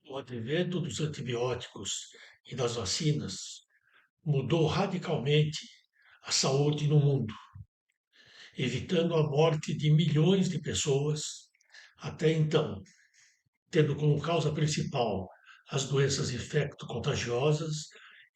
O advento dos antibióticos e das vacinas mudou radicalmente a saúde no mundo, evitando a morte de milhões de pessoas, até então, tendo como causa principal as doenças infecto-contagiosas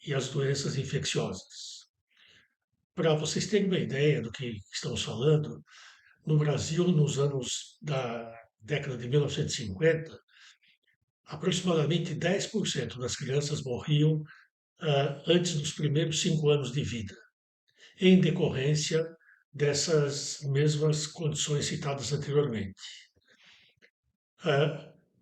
e as doenças infecciosas. Para vocês terem uma ideia do que estamos falando, no Brasil, nos anos da década de 1950, aproximadamente 10% das crianças morriam antes dos primeiros 5 anos de vida, em decorrência dessas mesmas condições citadas anteriormente.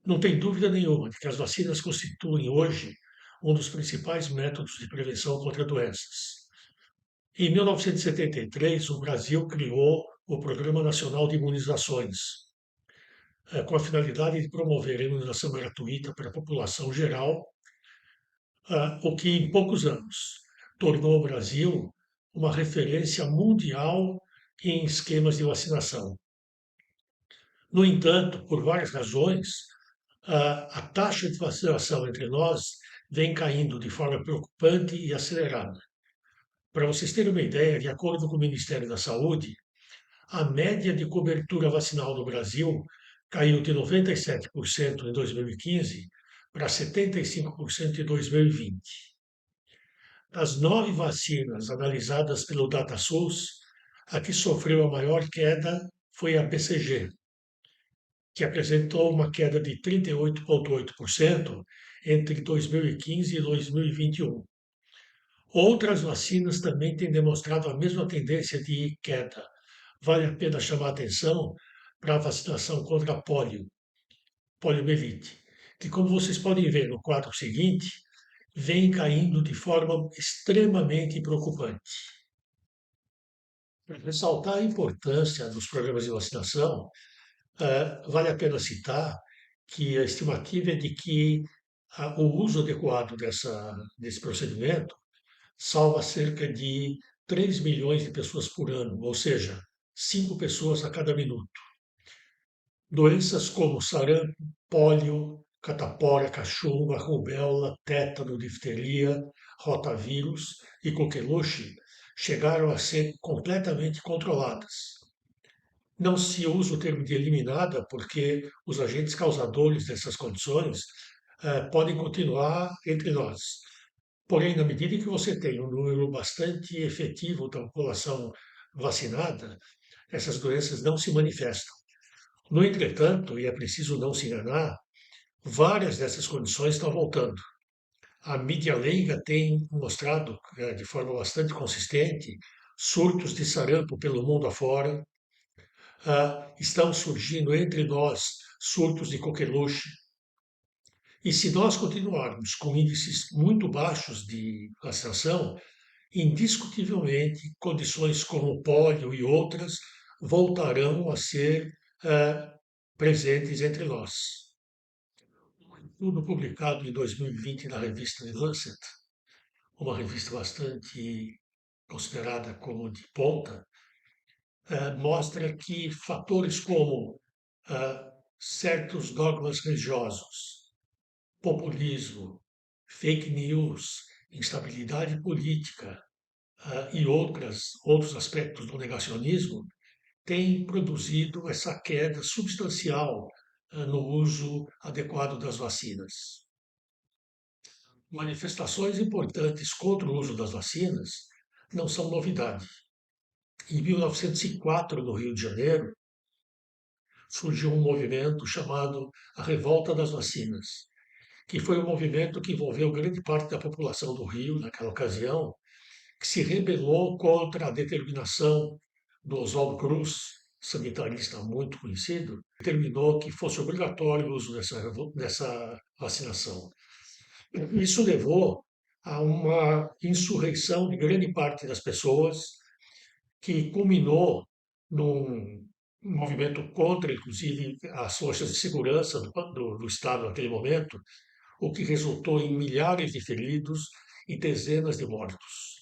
Não tem dúvida nenhuma de que as vacinas constituem hoje um dos principais métodos de prevenção contra doenças. Em 1973, o Brasil criou o Programa Nacional de Imunizações, com a finalidade de promover a imunização gratuita para a população geral, o que em poucos anos tornou o Brasil uma referência mundial em esquemas de vacinação. No entanto, por várias razões, a taxa de vacinação entre nós vem caindo de forma preocupante e acelerada. Para vocês terem uma ideia, de acordo com o Ministério da Saúde, a média de cobertura vacinal no Brasil caiu de 97% em 2015 para 75% em 2020. Das 9 vacinas analisadas pelo DataSUS, a que sofreu a maior queda foi a BCG, que apresentou uma queda de 38,8% entre 2015 e 2021. Outras vacinas também têm demonstrado a mesma tendência de queda. Vale a pena chamar a atenção para a vacinação contra a poliomielite, que, como vocês podem ver no quadro seguinte, vem caindo de forma extremamente preocupante. Para ressaltar a importância dos programas de vacinação, vale a pena citar que a estimativa é de que o uso adequado desse procedimento salva cerca de 3 milhões de pessoas por ano, ou seja, 5 pessoas a cada minuto. Doenças como sarampo, pólio, catapora, cachumba, rubéola, tétano, difteria, rotavírus e coqueluche chegaram a ser completamente controladas. Não se usa o termo de eliminada porque os agentes causadores dessas condições podem continuar entre nós. Porém, na medida em que você tem um número bastante efetivo da população vacinada, essas doenças não se manifestam. No entretanto, e é preciso não se enganar, várias dessas condições estão voltando. A mídia leiga tem mostrado, de forma bastante consistente, surtos de sarampo pelo mundo afora. Estão surgindo entre nós surtos de coqueluche. E se nós continuarmos com índices muito baixos de vacinação, indiscutivelmente condições como o pólio e outras voltarão a ser presentes entre nós. Um estudo publicado em 2020 na revista The Lancet, uma revista bastante considerada como de ponta, mostra que fatores como certos dogmas religiosos, populismo, fake news, instabilidade política e outros aspectos do negacionismo têm produzido essa queda substancial no uso adequado das vacinas. Manifestações importantes contra o uso das vacinas não são novidade. Em 1904, no Rio de Janeiro, surgiu um movimento chamado a Revolta das Vacinas, que foi um movimento que envolveu grande parte da população do Rio, naquela ocasião, que se rebelou contra a determinação do Oswaldo Cruz, sanitarista muito conhecido, determinou que fosse obrigatório o uso dessa vacinação. Isso levou a uma insurreição de grande parte das pessoas, que culminou num movimento contra, inclusive, as forças de segurança do Estado naquele momento, o que resultou em milhares de feridos e dezenas de mortos.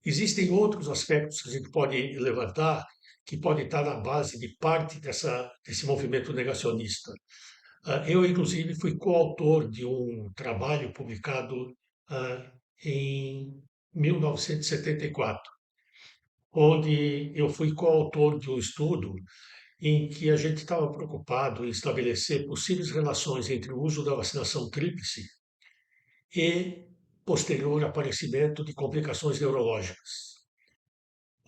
Existem outros aspectos que a gente pode levantar, que podem estar na base de parte desse movimento negacionista. Eu, inclusive, fui coautor de um trabalho publicado em 1974, onde eu fui coautor de um estudo em que a gente estava preocupado em estabelecer possíveis relações entre o uso da vacinação tríplice e posterior aparecimento de complicações neurológicas.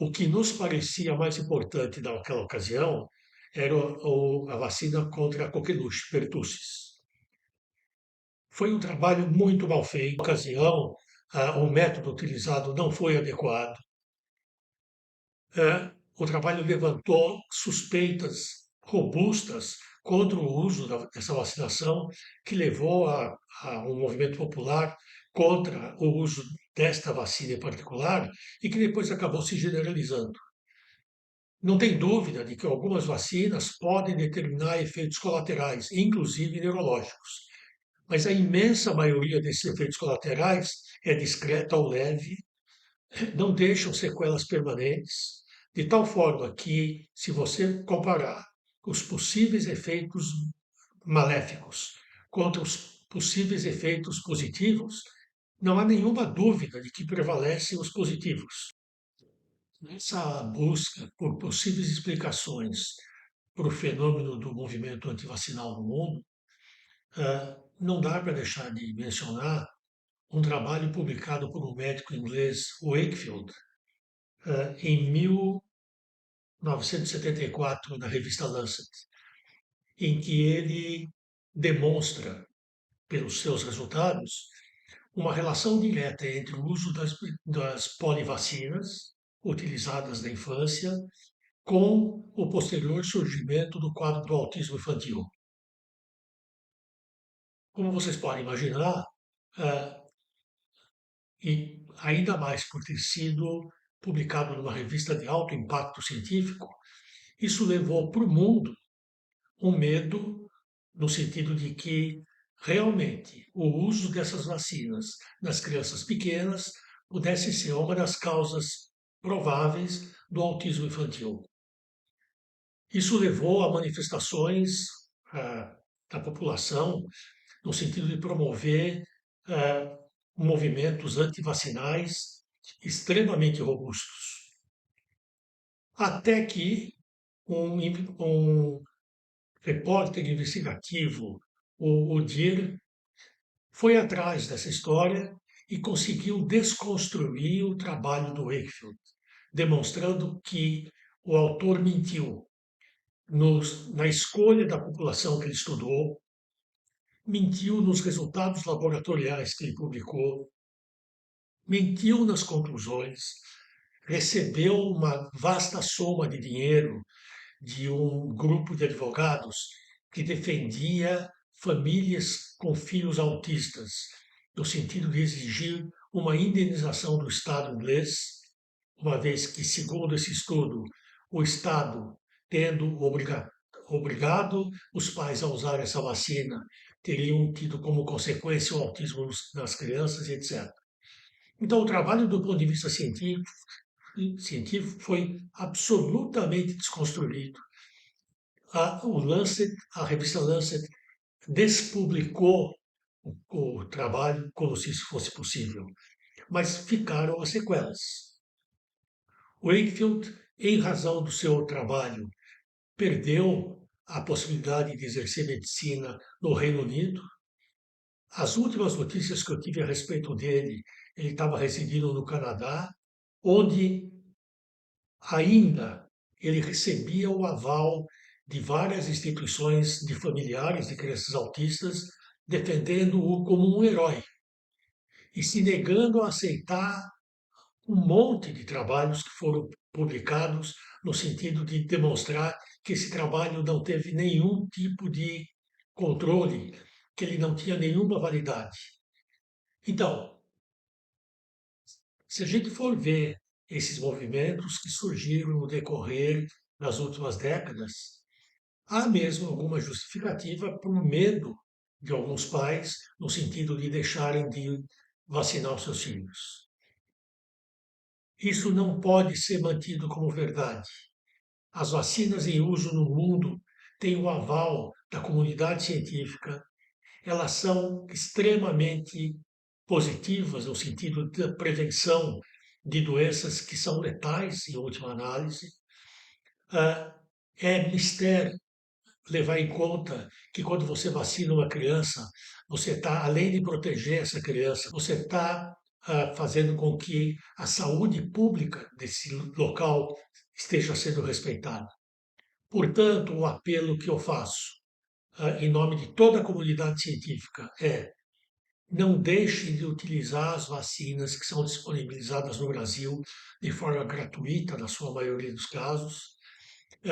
O que nos parecia mais importante naquela ocasião era a vacina contra a coqueluche, pertussis. Foi um trabalho muito mal feito. Na ocasião, o método utilizado não foi adequado. O trabalho levantou suspeitas robustas contra o uso dessa vacinação, que levou a um movimento popular contra o uso desta vacina em particular e que depois acabou se generalizando. Não tem dúvida de que algumas vacinas podem determinar efeitos colaterais, inclusive neurológicos, mas a imensa maioria desses efeitos colaterais é discreta ou leve, não deixam sequelas permanentes, de tal forma que, se você comparar os possíveis efeitos maléficos contra os possíveis efeitos positivos, não há nenhuma dúvida de que prevalecem os positivos. Nessa busca por possíveis explicações para o fenômeno do movimento antivacinal no mundo, não dá para deixar de mencionar um trabalho publicado por um médico inglês, Wakefield, em 1974, na revista Lancet, em que ele demonstra, pelos seus resultados, uma relação direta entre o uso das polivacinas utilizadas na infância com o posterior surgimento do quadro do autismo infantil. Como vocês podem imaginar, ah, e ainda mais por ter sido publicado numa revista de alto impacto científico, isso levou para o mundo um medo no sentido de que realmente o uso dessas vacinas nas crianças pequenas pudesse ser uma das causas prováveis do autismo infantil. Isso levou a manifestações da população no sentido de promover ah, movimentos antivacinais extremamente robustos. Até que um repórter investigativo, o Dir, foi atrás dessa história e conseguiu desconstruir o trabalho do Wakefield, demonstrando que o autor mentiu na escolha da população que ele estudou, mentiu nos resultados laboratoriais que ele publicou, mentiu nas conclusões, recebeu uma vasta soma de dinheiro de um grupo de advogados que defendia famílias com filhos autistas, no sentido de exigir uma indenização do Estado inglês, uma vez que, segundo esse estudo, o Estado, tendo obrigado os pais a usar essa vacina, teriam tido como consequência o autismo nas crianças, etc. Então, o trabalho do ponto de vista científico foi absolutamente desconstruído. A revista Lancet despublicou o trabalho como se isso fosse possível, mas ficaram as sequelas. Wakefield, em razão do seu trabalho, perdeu a possibilidade de exercer medicina no Reino Unido. As últimas notícias que eu tive a respeito dele, ele estava residindo no Canadá, onde ainda ele recebia o aval de várias instituições de familiares de crianças autistas, defendendo-o como um herói e se negando a aceitar um monte de trabalhos que foram publicados no sentido de demonstrar que esse trabalho não teve nenhum tipo de controle, que ele não tinha nenhuma validade. Então, se a gente for ver esses movimentos que surgiram no decorrer das últimas décadas, há mesmo alguma justificativa para o medo de alguns pais no sentido de deixarem de vacinar os seus filhos. Isso não pode ser mantido como verdade. As vacinas em uso no mundo têm o aval da comunidade científica, elas são extremamente positivas no sentido da prevenção de doenças que são letais, em última análise. É mistério levar em conta que quando você vacina uma criança, você está, além de proteger essa criança, você está fazendo com que a saúde pública desse local esteja sendo respeitada. Portanto, o apelo que eu faço, em nome de toda a comunidade científica, é: não deixe de utilizar as vacinas que são disponibilizadas no Brasil de forma gratuita, na sua maioria dos casos.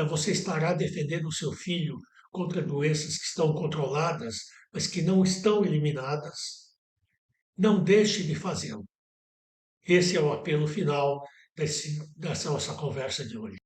Você estará defendendo o seu filho contra doenças que estão controladas, mas que não estão eliminadas. Não deixe de fazê-lo. Esse é o apelo final dessa nossa conversa de hoje.